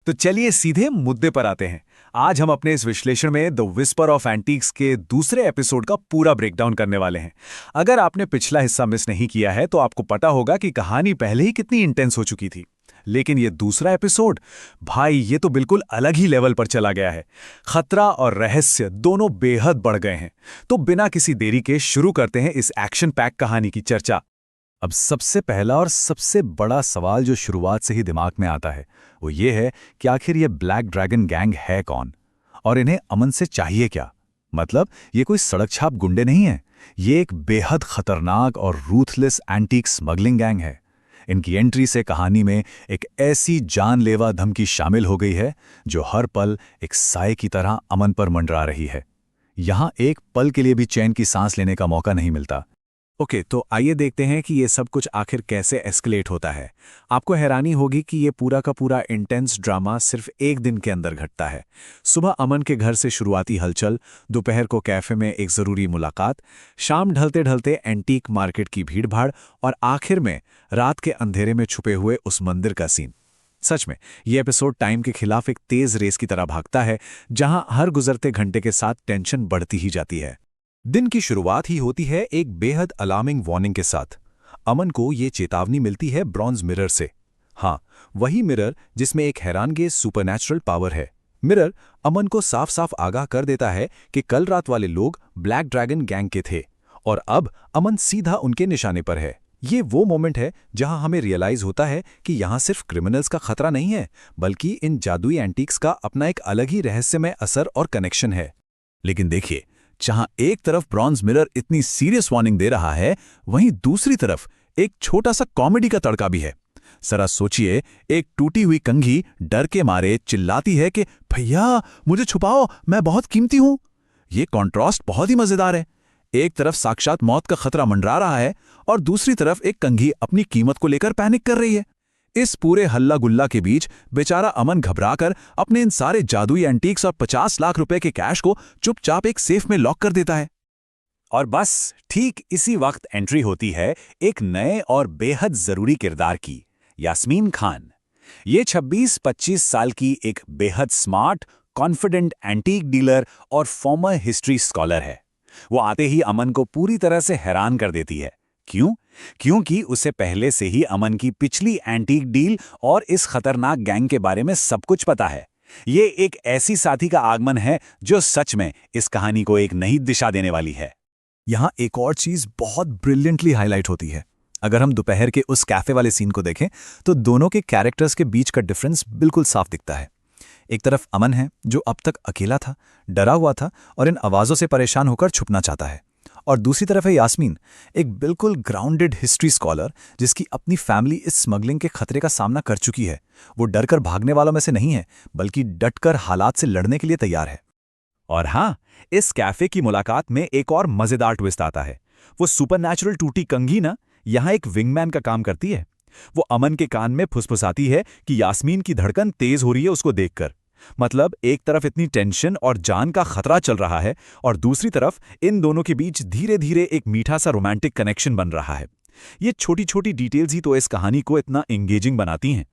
तो चलिए सीधे मुद्दे पर आते हैं। आज हम अपने इस विश्लेषण में द विस्पर ऑफ एंटीक्स के दूसरे एपिसोड का पूरा ब्रेकडाउन करने वाले हैं। अगर आपने पिछला हिस्सा मिस नहीं किया है तो आपको पता होगा कि कहानी पहले ही कितनी इंटेंस हो चुकी थी। लेकिन ये दूसरा एपिसोड, भाई ये तो बिल्कुल अलग ही लेवल पर चला गया है। खतरा और रहस्य दोनों बेहद बढ़ गए हैं। तो बिना किसी देरी के शुरू करते हैं इस एक्शन पैक कहानी की चर्चा। अब सबसे पहला और सबसे बड़ा सवाल जो शुरुआत से ही दिमाग में आता है वो ये है कि आखिर ये ब्लैक ड्रैगन गैंग है कौन और इन्हें अमन से चाहिए क्या। मतलब ये कोई सड़क छाप गुंडे नहीं है, ये एक बेहद खतरनाक और रूथलेस एंटीक स्मगलिंग गैंग है। इनकी एंट्री से कहानी में एक ऐसी जानलेवा धमकी शामिल हो गई है जो हर पल एक साए की तरह अमन पर मंडरा रही है। यहां एक पल के लिए भी चैन की सांस लेने का मौका नहीं मिलता। ओके, तो आइए देखते हैं कि ये सब कुछ आखिर कैसे एस्केलेट होता है। आपको हैरानी होगी कि ये पूरा का पूरा इंटेंस ड्रामा सिर्फ एक दिन के अंदर घटता है। सुबह अमन के घर से शुरुआती हलचल, दोपहर को कैफे में एक ज़रूरी मुलाकात, शाम ढलते ढलते एंटीक मार्केट की भीड़भाड़ और आखिर में रात के अंधेरे में छुपे हुए उस मंदिर का सीन। सच में ये एपिसोड टाइम के खिलाफ एक तेज रेस की तरह भागता है, जहां हर गुजरते घंटे के साथ टेंशन बढ़ती ही जाती है। दिन की शुरुआत ही होती है एक बेहद अलार्मिंग वार्निंग के साथ। अमन को ये चेतावनी मिलती है ब्रॉन्ज मिरर से। हाँ, वही मिरर जिसमें एक हैरानगेज सुपरनैचुरल पावर है। मिरर अमन को साफ साफ आगाह कर देता है कि कल रात वाले लोग ब्लैक ड्रैगन गैंग के थे और अब अमन सीधा उनके निशाने पर है। ये वो मोमेंट है जहां हमें रियलाइज होता है कि यहां सिर्फ क्रिमिनल्स का खतरा नहीं है, बल्कि इन जादुई एंटीक्स का अपना एक अलग ही रहस्यमय असर और कनेक्शन है। लेकिन देखिए, जहां एक तरफ ब्रॉन्ज मिरर इतनी सीरियस वार्निंग दे रहा है, वहीं दूसरी तरफ एक छोटा सा कॉमेडी का तड़का भी है। जरा सोचिए, एक टूटी हुई कंघी डर के मारे चिल्लाती है कि भैया मुझे छुपाओ, मैं बहुत कीमती हूं। ये कॉन्ट्रास्ट बहुत ही मजेदार है। एक तरफ साक्षात मौत का खतरा मंडरा रहा है और दूसरी तरफ एक कंघी अपनी कीमत को लेकर पैनिक कर रही है। इस पूरे हल्ला गुल्ला के बीच बेचारा अमन घबराकर अपने इन सारे जादुई एंटीक्स और 50 लाख रुपए के कैश को चुपचाप एक सेफ में लॉक कर देता है। और बस ठीक इसी वक्त एंट्री होती है एक नए और बेहद जरूरी किरदार की, यास्मीन खान। ये 26-25 साल की एक बेहद स्मार्ट, कॉन्फिडेंट एंटीक डीलर और फॉर्मर हिस्ट्री स्कॉलर है। वो आते ही अमन को पूरी तरह से हैरान कर देती है। क्यों? क्योंकि उसे पहले से ही अमन की पिछली एंटीक डील और इस खतरनाक गैंग के बारे में सब कुछ पता है। ये एक ऐसी साथी का आगमन है जो सच में इस कहानी को एक नई दिशा देने वाली है। यहां एक और चीज बहुत ब्रिलियंटली हाईलाइट होती है। अगर हम दोपहर के उस कैफे वाले सीन को देखें तो दोनों के कैरेक्टर्स के बीच का डिफरेंस बिल्कुल साफ दिखता है। एक तरफ अमन है जो अब तक अकेला था, डरा हुआ था और इन आवाजों से परेशान होकर छुपना चाहता है, और दूसरी तरफ है यास्मीन, एक बिल्कुल ग्राउंडेड हिस्ट्री स्कॉलर जिसकी अपनी फैमिली इस स्मगलिंग के खतरे का सामना कर चुकी है। वो डरकर भागने वालों में से नहीं है, बल्कि डटकर हालात से लड़ने के लिए तैयार है। और हाँ, इस कैफे की मुलाकात में एक और मजेदार ट्विस्ट आता है। वो सुपरनैचुरल टूटी कंघी ना यहां एक विंगमैन का काम करती है। वो अमन के कान में फुसफुसाती है कि यास्मीन की धड़कन तेज हो रही है उसको देखकर। मतलब एक तरफ इतनी टेंशन और जान का खतरा चल रहा है और दूसरी तरफ इन दोनों के बीच धीरे धीरे एक मीठा सा रोमांटिक कनेक्शन बन रहा है। ये छोटी छोटी डिटेल्स ही तो इस कहानी को इतना एंगेजिंग बनाती हैं।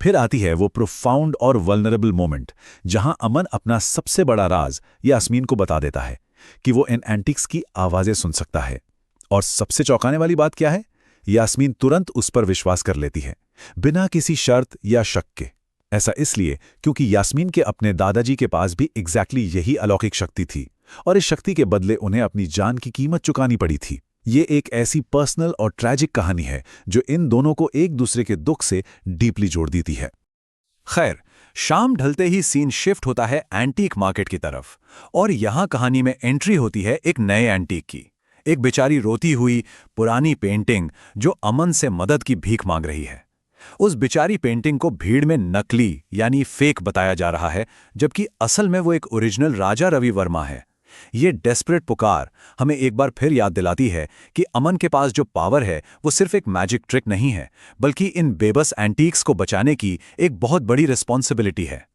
फिर आती है वो प्रोफाउंड और वल्नरेबल मोमेंट जहां अमन अपना सबसे बड़ा राज यास्मीन को बता देता है कि वो इन एंटिक्स की आवाजें सुन सकता है। और सबसे चौंकाने वाली बात क्या है? यास्मीन तुरंत उस पर विश्वास कर लेती है, बिना किसी शर्त या शक के। ऐसा इसलिए क्योंकि यास्मीन के अपने दादाजी के पास भी एग्जैक्टली यही अलौकिक शक्ति थी और इस शक्ति के बदले उन्हें अपनी जान की कीमत चुकानी पड़ी थी। ये एक ऐसी पर्सनल और ट्रैजिक कहानी है जो इन दोनों को एक दूसरे के दुख से डीपली जोड़ देती है। खैर, शाम ढलते ही सीन शिफ्ट होता है एंटीक मार्केट की तरफ और यहां कहानी में एंट्री होती है एक नए एंटीक की। एक बेचारी रोती हुई पुरानी पेंटिंग जो अमन से मदद की भीख मांग रही है। उस बेचारी पेंटिंग को भीड़ में नकली यानी फेक बताया जा रहा है, जबकि असल में वो एक ओरिजिनल राजा रवि वर्मा है। ये डेस्परेट पुकार हमें एक बार फिर याद दिलाती है कि अमन के पास जो पावर है वो सिर्फ एक मैजिक ट्रिक नहीं है, बल्कि इन बेबस एंटीक्स को बचाने की एक बहुत बड़ी रिस्पॉन्सिबिलिटी है।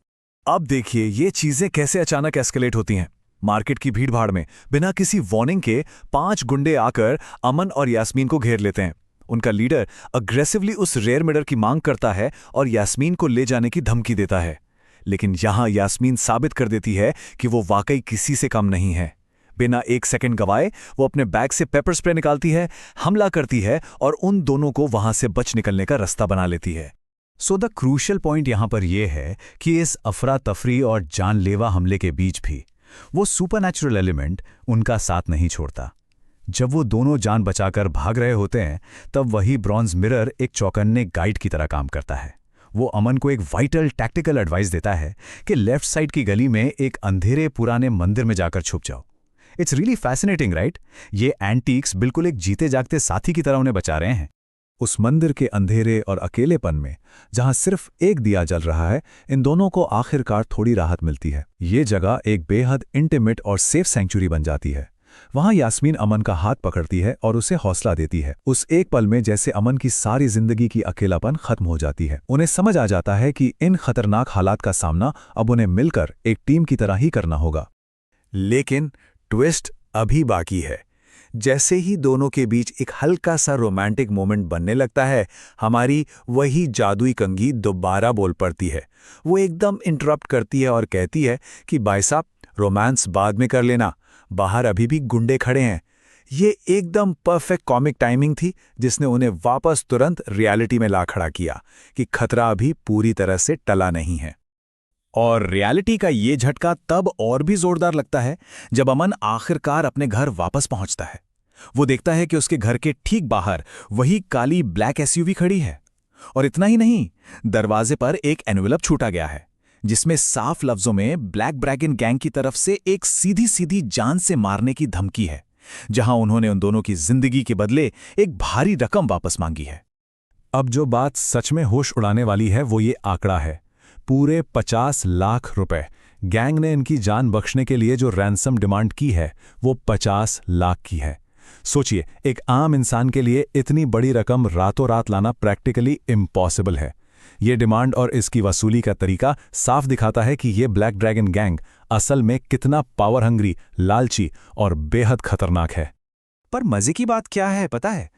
अब देखिए ये चीजें कैसे अचानक एस्केलेट होती हैं। मार्केट की भीड़भाड़ में बिना किसी वार्निंग के 5 गुंडे आकर अमन और यास्मीन को घेर लेते हैं। उनका लीडर अग्रेसिवली उस रेयर मिरर की मांग करता है और यास्मीन को ले जाने की धमकी देता है। लेकिन यहां यास्मीन साबित कर देती है कि वो वाकई किसी से कम नहीं है। बिना एक सेकंड गवाए वो अपने बैग से पेपर स्प्रे निकालती है, हमला करती है और उन दोनों को वहां से बच निकलने का रास्ता बना लेती है। सो द क्रूशियल पॉइंट यहां पर यह है कि इस अफरा तफरी और जानलेवा हमले के बीच भी वो सुपरनैचुरल एलिमेंट उनका साथ नहीं छोड़ता। जब वो दोनों जान बचाकर भाग रहे होते हैं तब वही ब्रॉन्ज मिरर एक चौकन्ने गाइड की तरह काम करता है। वो अमन को एक वाइटल टैक्टिकल एडवाइस देता है कि लेफ्ट साइड की गली में एक अंधेरे पुराने मंदिर में जाकर छुप जाओ। It's really fascinating, right? ये एंटीक्स बिल्कुल एक जीते जागते साथी की तरह उन्हें बचा रहे हैं। उस मंदिर के अंधेरे और अकेलेपन में जहां सिर्फ एक दिया जल रहा है, इन दोनों को आखिरकार थोड़ी राहत मिलती है। ये जगह एक बेहद इंटीमेट और सेफ सेंचुरी बन जाती है। वहां यास्मीन अमन का हाथ पकड़ती है और उसे हौसला देती है। उस एक पल में जैसे अमन की सारी जिंदगी की अकेलापन खत्म हो जाती है। उन्हें समझ आ जाता है कि इन खतरनाक हालात का सामना अब उन्हें मिलकर एक टीम की तरह ही करना होगा। लेकिन ट्विस्ट अभी बाकी है। जैसे ही दोनों के बीच एक हल्का सा रोमांटिक मोमेंट बनने लगता है, हमारी वही जादुई कंघी दोबारा बोल पड़ती है। वो एकदम इंटरप्ट करती है और कहती है कि भाई साहब, रोमांस बाद में कर लेना, बाहर अभी भी गुंडे खड़े हैं। ये एकदम परफेक्ट कॉमिक टाइमिंग थी जिसने उन्हें वापस तुरंत रियलिटी में ला खड़ा किया कि खतरा अभी पूरी तरह से टला नहीं है। और रियलिटी का ये झटका तब और भी जोरदार लगता है जब अमन आखिरकार अपने घर वापस पहुंचता है। वो देखता है कि उसके घर के ठीक बाहर वही काली ब्लैक एसयूवी खड़ी है। और इतना ही नहीं, दरवाजे पर एक एनवेलप छूटा गया है जिसमें साफ लफ्जों में ब्लैक ड्रैगन गैंग की तरफ से एक सीधी सीधी जान से मारने की धमकी है, जहां उन्होंने उन दोनों की जिंदगी के बदले एक भारी रकम वापस मांगी है। अब जो बात सच में होश उड़ाने वाली है वो ये आंकड़ा है, पूरे 50 लाख रुपए। गैंग ने इनकी जान बख्शने के लिए जो रैंसम डिमांड की है वो 50 लाख की है। सोचिए, एक आम इंसान के लिए इतनी बड़ी रकम रातों रात लाना प्रैक्टिकली इम्पॉसिबल है। ये डिमांड और इसकी वसूली का तरीका साफ दिखाता है कि ये ब्लैक ड्रैगन गैंग असल में कितना पावर हंग्री, लालची और बेहद खतरनाक है। पर मजे की बात क्या है पता है?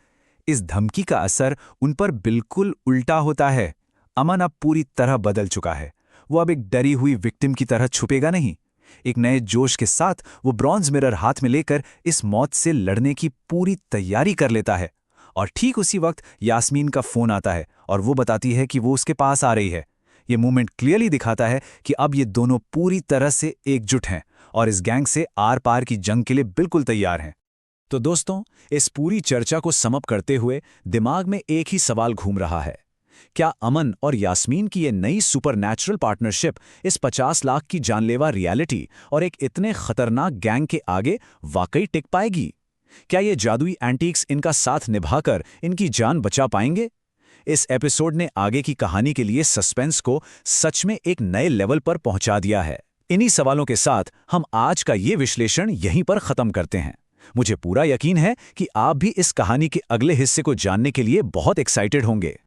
इस धमकी का असर उन पर बिल्कुल उल्टा होता है। अमन अब पूरी तरह बदल चुका है। वो अब एक डरी हुई विक्टिम की तरह छुपेगा नहीं। एक नए जोश के साथ वो ब्रॉन्ज मिरर हाथ में लेकर इस मौत से लड़ने की पूरी तैयारी कर लेता है। और ठीक उसी वक्त यास्मीन का फोन आता है और वो बताती है कि वो उसके पास आ रही है। ये मूवमेंट क्लियरली दिखाता है कि अब ये दोनों पूरी तरह से एकजुट हैं और इस गैंग से आर पार की जंग के लिए बिल्कुल तैयार हैं। तो दोस्तों, इस पूरी चर्चा को समअप करते हुए दिमाग में एक ही सवाल घूम रहा है, क्या अमन और यास्मीन की ये नई सुपरनैचुरल पार्टनरशिप इस 50 लाख की जानलेवा रियलिटी और एक इतने खतरनाक गैंग के आगे वाकई टिक पाएगी? क्या ये जादुई एंटीक्स इनका साथ निभाकर इनकी जान बचा पाएंगे? इस एपिसोड ने आगे की कहानी के लिए सस्पेंस को सच में एक नए लेवल पर पहुंचा दिया है। इन्हीं सवालों के साथ हम आज का ये विश्लेषण यहीं पर खत्म करते हैं। मुझे पूरा यकीन है कि आप भी इस कहानी के अगले हिस्से को जानने के लिए बहुत एक्साइटेड होंगे।